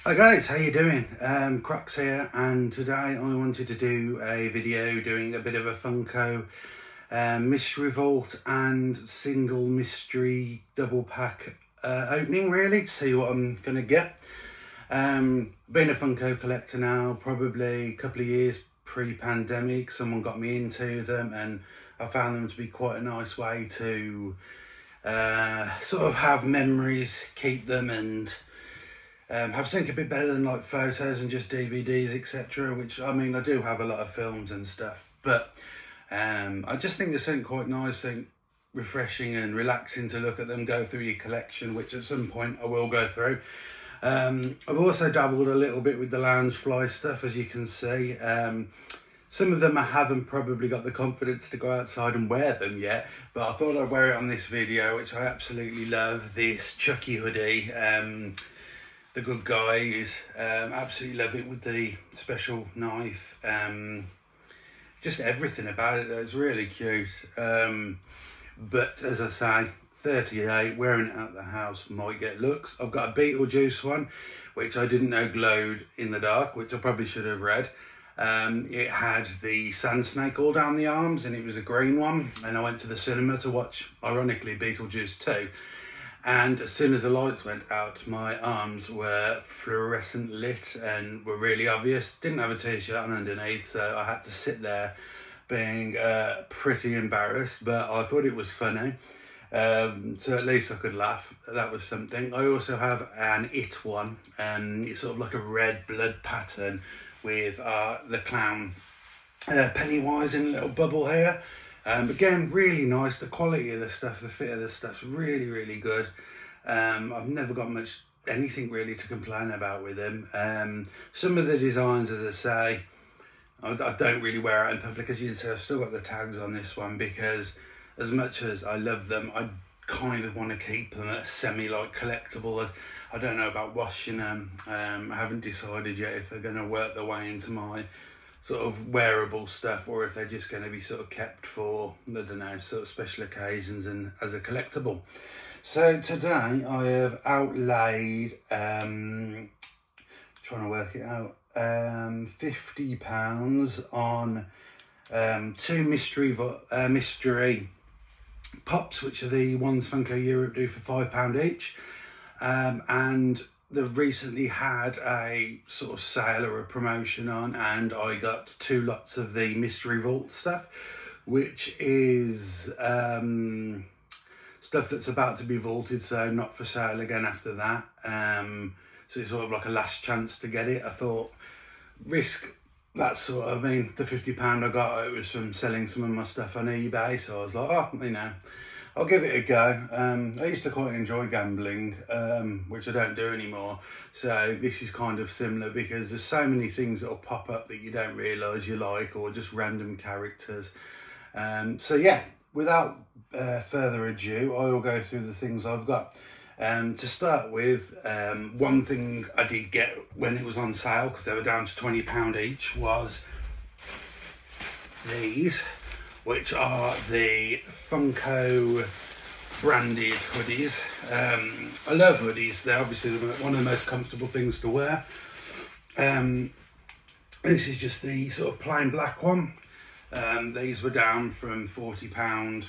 Hi guys, how you doing? Crocs here, and today I wanted to do a video doing a bit of a Funko mystery vault and single mystery double pack opening, really, to see what I'm gonna get. Been a Funko collector now probably a couple of years pre-pandemic. Someone got me into them, and I found them to be quite a nice way to sort of have memories, keep them, and have something a bit better than like photos and just DVDs, etc. Which, I mean, I do have a lot of films and stuff, but I just think there's something quite nice and refreshing and relaxing to look at them, go through your collection, which at some point I will go through. I've also dabbled a little bit with the Loungefly stuff, as you can see. Some of them I haven't probably got the confidence to go outside and wear them yet, but I thought I'd wear it on this video, which I absolutely love. This Chucky hoodie. The good guys, absolutely love it with the special knife. Just everything about it, it's really cute. But as I say, 38, wearing it out the house might get looks. I've got a Beetlejuice one, which I didn't know glowed in the dark, which I probably should have read. It had the sand snake all down the arms, and it was a green one. And I went to the cinema to watch, ironically, Beetlejuice 2. And as soon as the lights went out, my arms were fluorescent lit and were really obvious. Didn't have a t-shirt on underneath, so I had to sit there being pretty embarrassed, but I thought it was funny. So at least I could laugh. That was something. I also have an It one, it's sort of like a red blood pattern with the clown Pennywise in a little bubble here. Again, really nice. The quality of the stuff, the fit of the stuff's really, really good. I've never got anything really to complain about with them. Some of the designs, as I say, I don't really wear out in public. As you can see, I've still got the tags on this one because as much as I love them, I kind of want to keep them at semi-like collectible. I don't know about washing them. I haven't decided yet if they're going to work their way into my sort of wearable stuff, or if they're just going to be sort of kept for, I don't know, sort of special occasions and as a collectible. So today I have outlaid, trying to work it out, £50 on two mystery pops, which are the ones Funko Europe do for £5 each, and they've recently had a sort of sale or a promotion on, and I got 2 lots of the mystery vault stuff, which is stuff that's about to be vaulted, so not for sale again after that. So it's sort of like a last chance to get it. I thought, risk that sort of, I mean, the £50 I got, it was from selling some of my stuff on eBay, so I was like, oh, you know, I'll give it a go. I used to quite enjoy gambling, which I don't do anymore. So this is kind of similar because there's so many things that will pop up that you don't realise you like, or just random characters. So yeah, without further ado, I will go through the things I've got. To start with, one thing I did get when it was on sale, because they were down to £20 each, was these, which are the Funko branded hoodies. I love hoodies. They're obviously one of the most comfortable things to wear. This is just the sort of plain black one. These were down from £40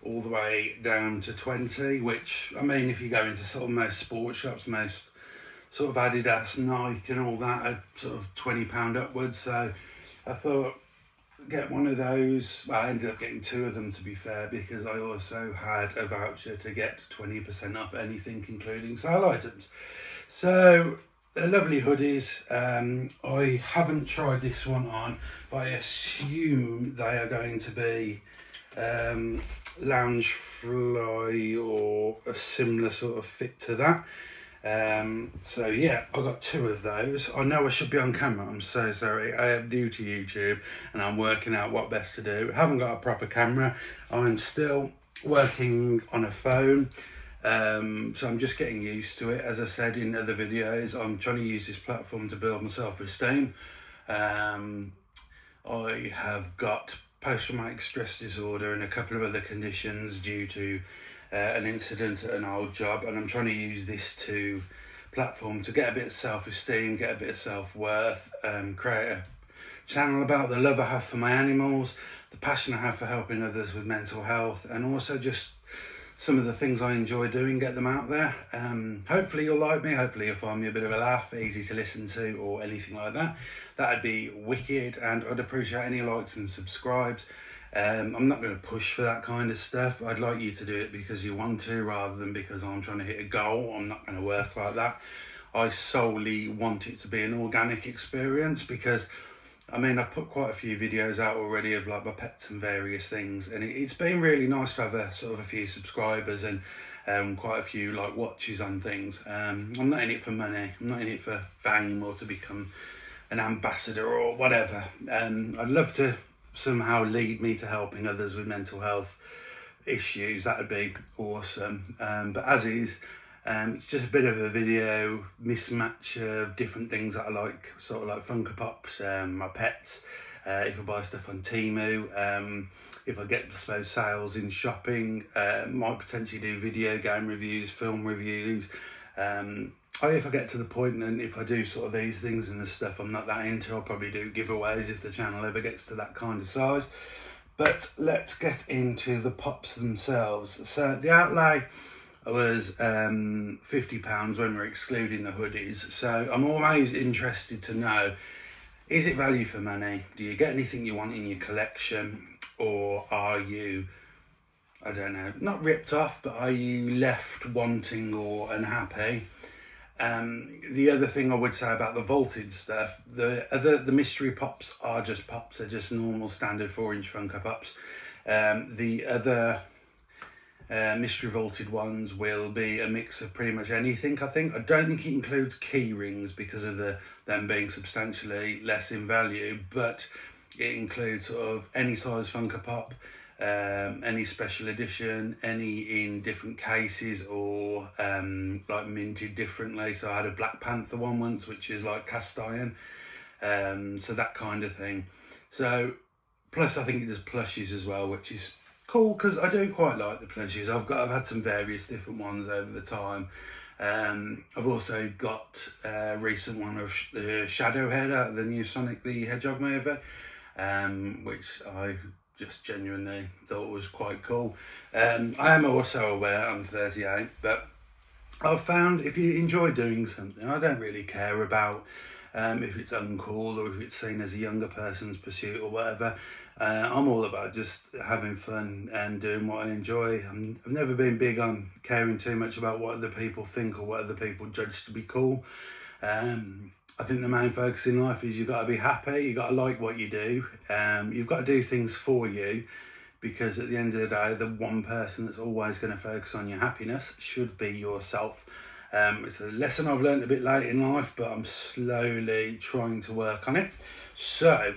all the way down to 20, which, I mean, if you go into sort of most sports shops, most sort of Adidas, Nike and all that are sort of £20 upwards. So I thought, get one of those. Well, I ended up getting 2 of them, to be fair, because I also had a voucher to get 20% off anything, including sale items. So they're lovely hoodies. I haven't tried this one on, but I assume they are going to be Loungefly or a similar sort of fit to that. So yeah, I got 2 of those. I know I should be on camera, I'm so sorry. I am new to YouTube and I'm working out what best to do. I haven't got a proper camera. I'm still working on a phone, so I'm just getting used to it. As I said in other videos, I'm trying to use this platform to build my self-esteem. I have got post-traumatic stress disorder and a couple of other conditions due to an incident at an old job, and I'm trying to use this to platform to get a bit of self-esteem, get a bit of self-worth, create a channel about the love I have for my animals, the passion I have for helping others with mental health, and also just some of the things I enjoy doing, get them out there. Hopefully you'll like me, hopefully you'll find me a bit of a laugh, easy to listen to, or anything like that. That'd be wicked, and I'd appreciate any likes and subscribes. I'm not going to push for that kind of stuff. I'd like you to do it because you want to, rather than because I'm trying to hit a goal. I'm not going to work like that. I solely want it to be an organic experience, because I mean, I've put quite a few videos out already of like my pets and various things, and it's been really nice to have a sort of a few subscribers and quite a few like watches on things. I'm not in it for money, I'm not in it for fame or to become an ambassador or whatever. I'd love to somehow lead me to helping others with mental health issues. That would be awesome. But as is, it's just a bit of a video mismatch of different things that I like, sort of like Funko Pops, my pets, if I buy stuff on Temu, if I get, I suppose, sales in shopping, might potentially do video game reviews, film reviews. If I get to the point, and if I do sort of these things and the stuff I'm not that into, I'll probably do giveaways if the channel ever gets to that kind of size. But let's get into the pops themselves. So the outlay was £50 when we're excluding the hoodies. So I'm always interested to know, is it value for money? Do you get anything you want in your collection? Or are you, I don't know, not ripped off, but are you left wanting or unhappy? The other thing I would say about the vaulted stuff, the mystery pops are just pops. They're just normal standard 4-inch Funko Pops. The other mystery vaulted ones will be a mix of pretty much anything, I think. I don't think it includes key rings because of them being substantially less in value, but it includes sort of any size Funko Pop, any special edition, any in different cases or like minted differently. So I had a Black Panther one once, which is like cast iron, so that kind of thing. So plus I think it does plushies as well, which is cool because I do quite like the plushies. I've had some various different ones over the time. I've also got a recent one of the Shadow Head out of the new Sonic the Hedgehog movie, which I just genuinely thought was quite cool. I am also aware I'm 38, but I've found if you enjoy doing something, I don't really care about if it's uncool or if it's seen as a younger person's pursuit or whatever. I'm all about just having fun and doing what I enjoy. I've never been big on caring too much about what other people think or what other people judge to be cool. I think the main focus in life is you've got to be happy, you've got to like what you do, you've got to do things for you, because at the end of the day, the one person that's always going to focus on your happiness should be yourself. It's a lesson I've learned a bit late in life, but I'm slowly trying to work on it. So,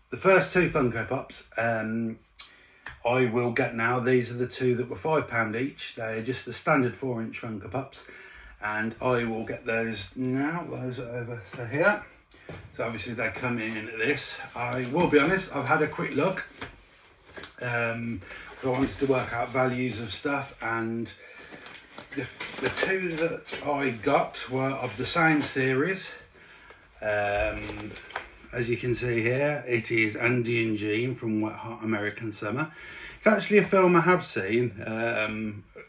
the first two Funko Pops I will get now. These are the two that were £5 each. They're just the standard 4-inch Funko Pops. And I will get those now. Those are over here. So obviously they come in this. I will be honest, I've had a quick look. I wanted to work out values of stuff, and the two that I got were of the same series. As you can see here, it is Andy and Jean from Wet Hot American Summer. It's actually a film I have seen. I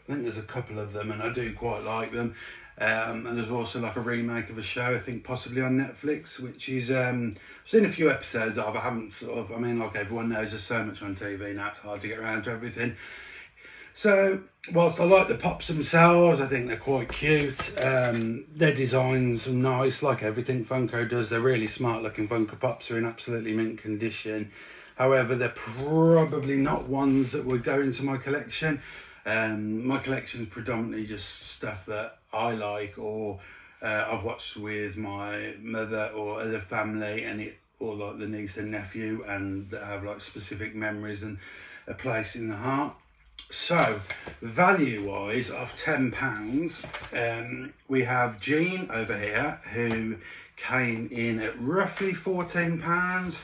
think there's a couple of them and I do quite like them. And there's also like a remake of a show, I think possibly on Netflix, which is, I've seen a few episodes of. I haven't sort of, I mean, like everyone knows, there's so much on TV now, it's hard to get around to everything. So, whilst I like the pops themselves, I think they're quite cute. Their designs are nice, like everything Funko does. They're really smart looking Funko Pops. They're in absolutely mint condition. However, they're probably not ones that would go into my collection. My collection is predominantly just stuff that I like, or I've watched with my mother or other family, or like the niece and nephew, and that have like specific memories and a place in the heart. So, value-wise, of £10, we have Jean over here, who came in at roughly £14,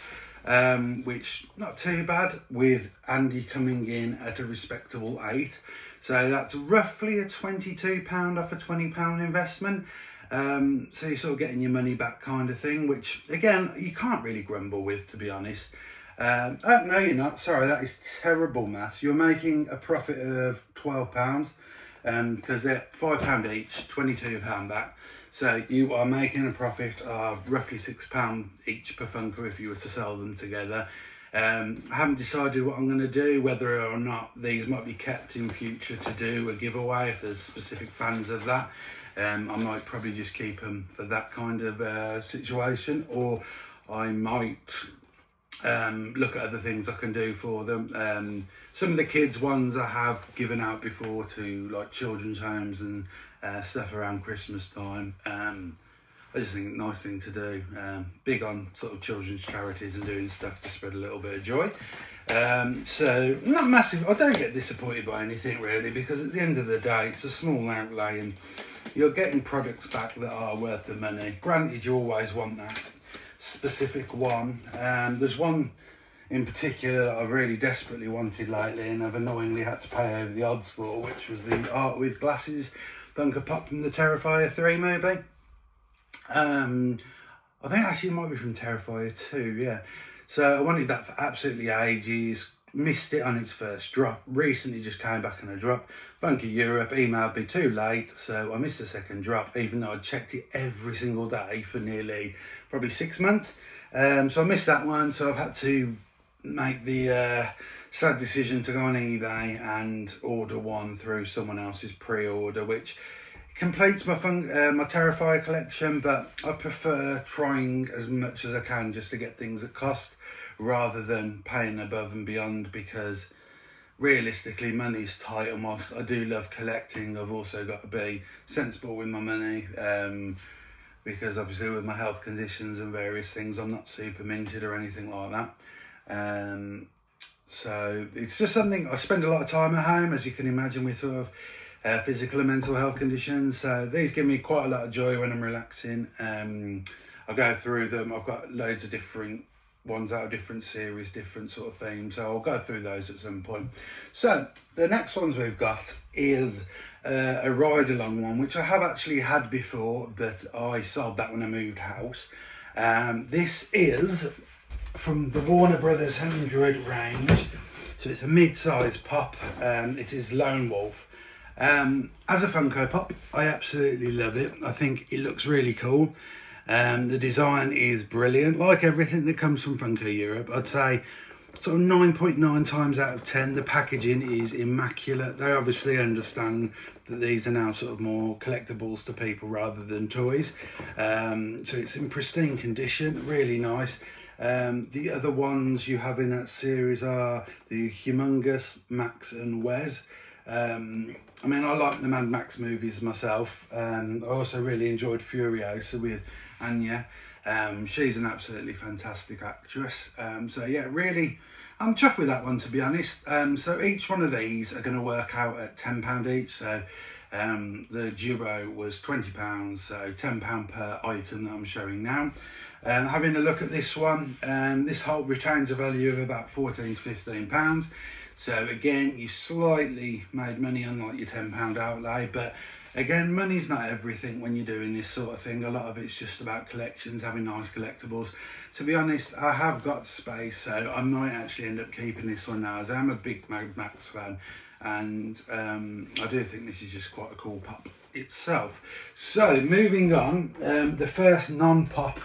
which not too bad, with Andy coming in at a respectable £8. So that's roughly a £22 off a £20 investment. So you're sort of getting your money back kind of thing, which again, you can't really grumble with, to be honest. Oh, no, you're not. Sorry, that is terrible maths. You're making a profit of £12, because they're £5 each, £22 back. So you are making a profit of roughly £6 each per Funko if you were to sell them together. I haven't decided what I'm going to do, whether or not these might be kept in future to do a giveaway if there's specific fans of that. I might probably just keep them for that kind of situation, or I might look at other things I can do for them. Some of the kids ones I have given out before to like children's homes and stuff around Christmas time. I just think it's a nice thing to do. Big on sort of children's charities and doing stuff to spread a little bit of joy. So not massive. I don't get disappointed by anything really, because at the end of the day it's a small outlay and you're getting products back that are worth the money. Granted, you always want that specific one. There's one in particular that I've really desperately wanted lately and I've annoyingly had to pay over the odds for, which was the Art with Glasses Funko Pop from the Terrifier 3 movie. I think actually it might be from Terrifier 2, yeah. So I wanted that for absolutely ages, missed it on its first drop, recently just came back on a drop. Funko Europe emailed me too late, so I missed the second drop, even though I'd checked it every single day for nearly probably 6 months. So I missed that one, so I've had to make the sad decision to go on eBay and order one through someone else's pre-order, which completes my my Terrifier collection, but I prefer trying as much as I can just to get things at cost rather than paying above and beyond, because realistically money's tight, and whilst I do love collecting, I've also got to be sensible with my money, because obviously with my health conditions and various things I'm not super minted or anything like that. So it's just something I spend a lot of time at home, as you can imagine, with sort of physical and mental health conditions. So these give me quite a lot of joy when I'm relaxing. I go through them. I've got loads of different ones out of different series, different sort of themes, so I'll go through those at some point. So the next ones we've got is a ride along one, which I have actually had before, but I sold that when I moved house. This is from the Warner Brothers 100 range, so it's a mid-size pop. It is Lone Wolf. As a Funko Pop, I absolutely love it. I think it looks really cool. The design is brilliant. Like everything that comes from Funko Europe, I'd say sort of 9.9 times out of 10, the packaging is immaculate. They obviously understand that these are now sort of more collectibles to people rather than toys. So it's in pristine condition, really nice. The other ones you have in that series are the Humongous, Max and Wes. I mean, I like the Mad Max movies myself. I also really enjoyed Furiosa with Anya. She's an absolutely fantastic actress. So yeah, really, I'm chuffed with that one, to be honest. So each one of these are going to work out at £10 each. So the duo was £20, so £10 per item that I'm showing now. Having a look at this one, this whole retains a value of about £14 to £15. So again, you slightly made money on like your £10 outlay, but again, money's not everything when you're doing this sort of thing. A lot of it's just about collections, having nice collectibles. To be honest, I have got space, so I might actually end up keeping this one now, as I'm a big Mad Max fan, and I do think this is just quite a cool pop itself. So moving on, the first non-pop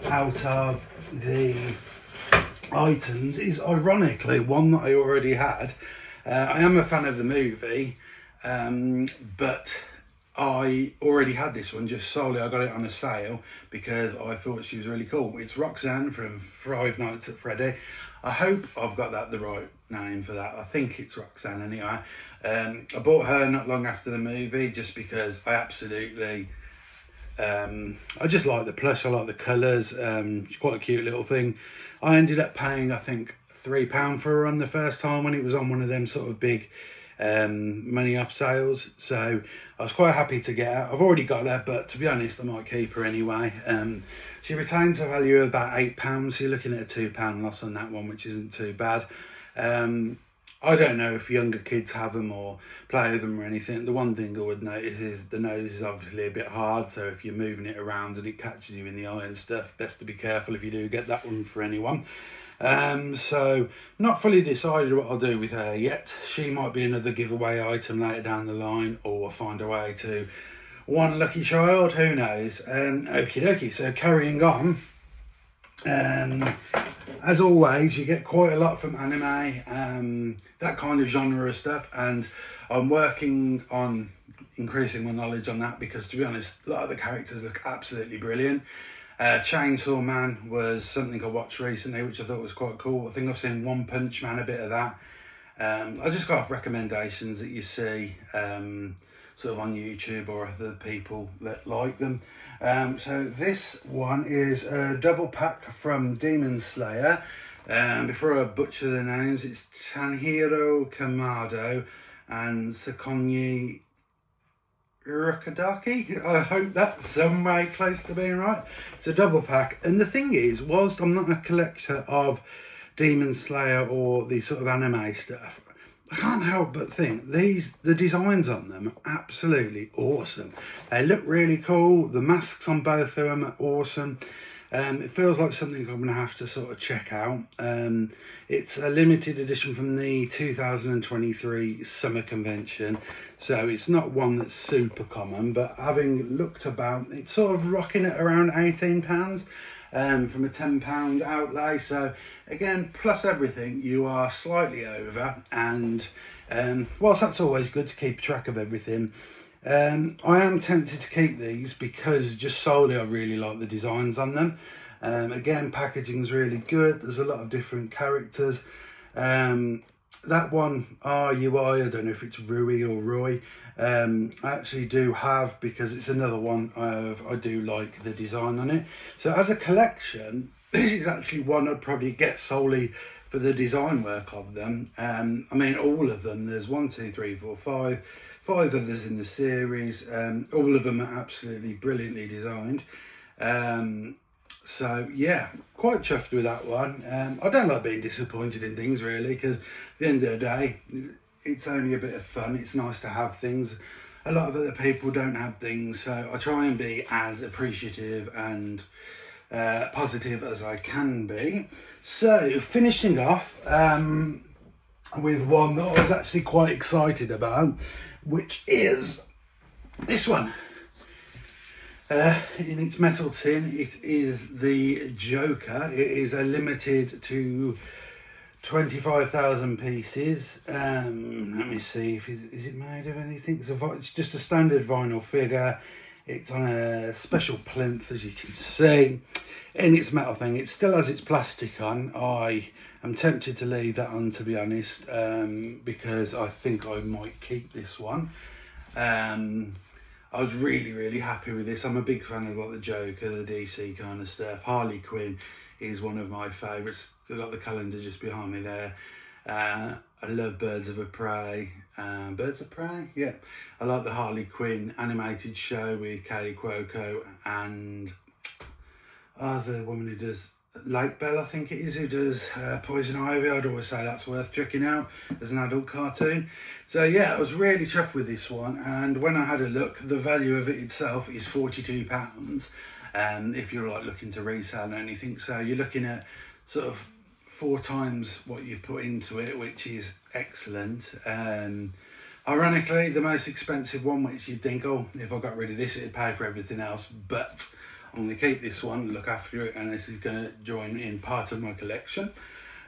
out of the items is ironically one that I already had. I am a fan of the movie, but I already had this one just solely. I got it on a sale because I thought she was really cool. It's Roxanne from Five Nights at Freddy. I hope I've got that the right name for that. I think it's Roxanne anyway. I bought her not long after the movie just because I absolutely I just like the plush, I like the colours. It's quite a cute little thing. I ended up paying, I think, £3 for her on the first time when it was on one of them sort of big money off sales. So I was quite happy to get her. I've already got her, but to be honest, I might keep her anyway. She retains a value of about £8, so you're looking at a £2 loss on that one, which isn't too bad. I don't know if younger kids have them or play with them or anything. The one thing I would notice is the nose is obviously a bit hard, so if you're moving it around and it catches you in the eye and stuff, best to be careful if you do get that one for anyone. So not fully decided what I'll do with her yet. She might be another giveaway item later down the line, or find a way to one lucky child, who knows. Okie dokie, so carrying on. As always, you get quite a lot from anime, that kind of genre of stuff, and I'm working on increasing my knowledge on that, because to be honest, a lot of the characters look absolutely brilliant. Chainsaw Man was something I watched recently, which I thought was quite cool. I think I've seen One Punch Man, a bit of that. I just got off recommendations that you see sort of on YouTube or other people that like them. So this one is a double pack from Demon Slayer. Before I butcher the names, it's Tanhiro Kamado and Sakonyi Rukadaki. I hope that's some way close to being right. It's a double pack, and the thing is, whilst I'm not a collector of Demon Slayer or the sort of anime stuff, I can't help but think the designs on them are absolutely awesome. They look really cool. The masks on both of them are awesome. It feels like something I'm going to have to sort of check out. It's a limited edition from the 2023 summer convention, so it's not one that's super common, but having looked about, it's sort of rocking at around £18 from a £10 outlay. So again, plus everything, you are slightly over, and whilst that's always good to keep track of everything, I am tempted to keep these because just solely I really like the designs on them. Again, packaging's really good. There's a lot of different characters. That one, RUI, I don't know if it's Rui or Roy, I actually do have, because it's another one I do like the design on it. So as a collection, this is actually one I'd probably get solely for the design work of them. I mean, all of them, there's 1, 2, 3, 4, 5 others in the series. All of them are absolutely brilliantly designed. So yeah, quite chuffed with that one. I don't like being disappointed in things really, because at the end of the day, it's only a bit of fun. It's nice to have things. A lot of other people don't have things, so I try and be as appreciative and positive as I can be. So finishing off with one that I was actually quite excited about, which is this one. In its metal tin, it is the Joker. It is a limited to 25,000 pieces. Let me see if is it made of anything. It's just a standard vinyl figure. It's on a special plinth, as you can see, and it's metal thing. It still has its plastic on. I am tempted to leave that on, to be honest, because I think I might keep this one. I was really happy with this. I'm a big fan of like the Joker, the DC kind of stuff. Harley Quinn is one of my favourites. I've got the calendar just behind me there. I love Birds of Prey. Birds of Prey? Yeah. I like the Harley Quinn animated show with Kaylee Cuoco and the woman who does Lake Bell, I think it is, who does Poison Ivy. I'd always say that's worth checking out as an adult cartoon. So yeah, I was really chuffed with this one, and when I had a look, the value of it itself is £42. If you're like looking to resell or anything, so you're looking at sort of 4 times what you've put into it, which is excellent. Ironically, the most expensive one, which you'd think, oh, if I got rid of this, it'd pay for everything else, but I'm going to keep this one, look after it, and this is going to join in part of my collection.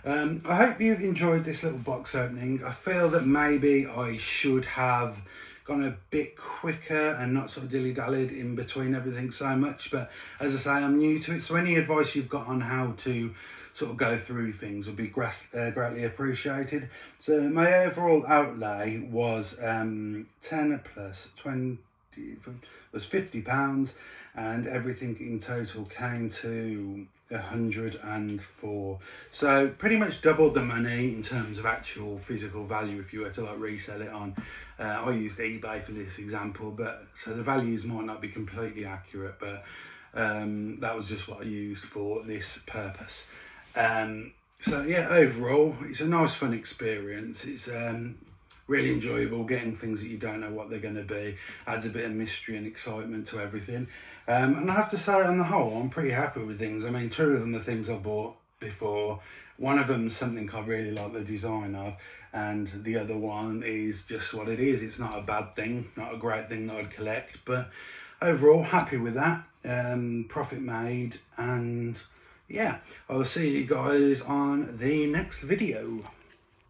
I hope you've enjoyed this little box opening. I feel that maybe I should have gone a bit quicker and not sort of dilly-dallied in between everything so much, but as I say, I'm new to it, so any advice you've got on how to sort of go through things would be greatly appreciated. So my overall outlay was 10 plus 20 was £50, and everything in total came to 104. So pretty much doubled the money in terms of actual physical value if you were to like resell it on. I used eBay for this example, but so the values might not be completely accurate, but that was just what I used for this purpose. So yeah, overall, it's a nice fun experience. It's really enjoyable getting things that you don't know what they're going to be. Adds a bit of mystery and excitement to everything. And I have to say, on the whole, I'm pretty happy with things. I mean, 2 of them are things I bought before. One of them is something I really like the design of, and the other one is just what it is. It's not a bad thing, not a great thing that I'd collect, but overall happy with that. Profit made, and yeah, I'll see you guys on the next video.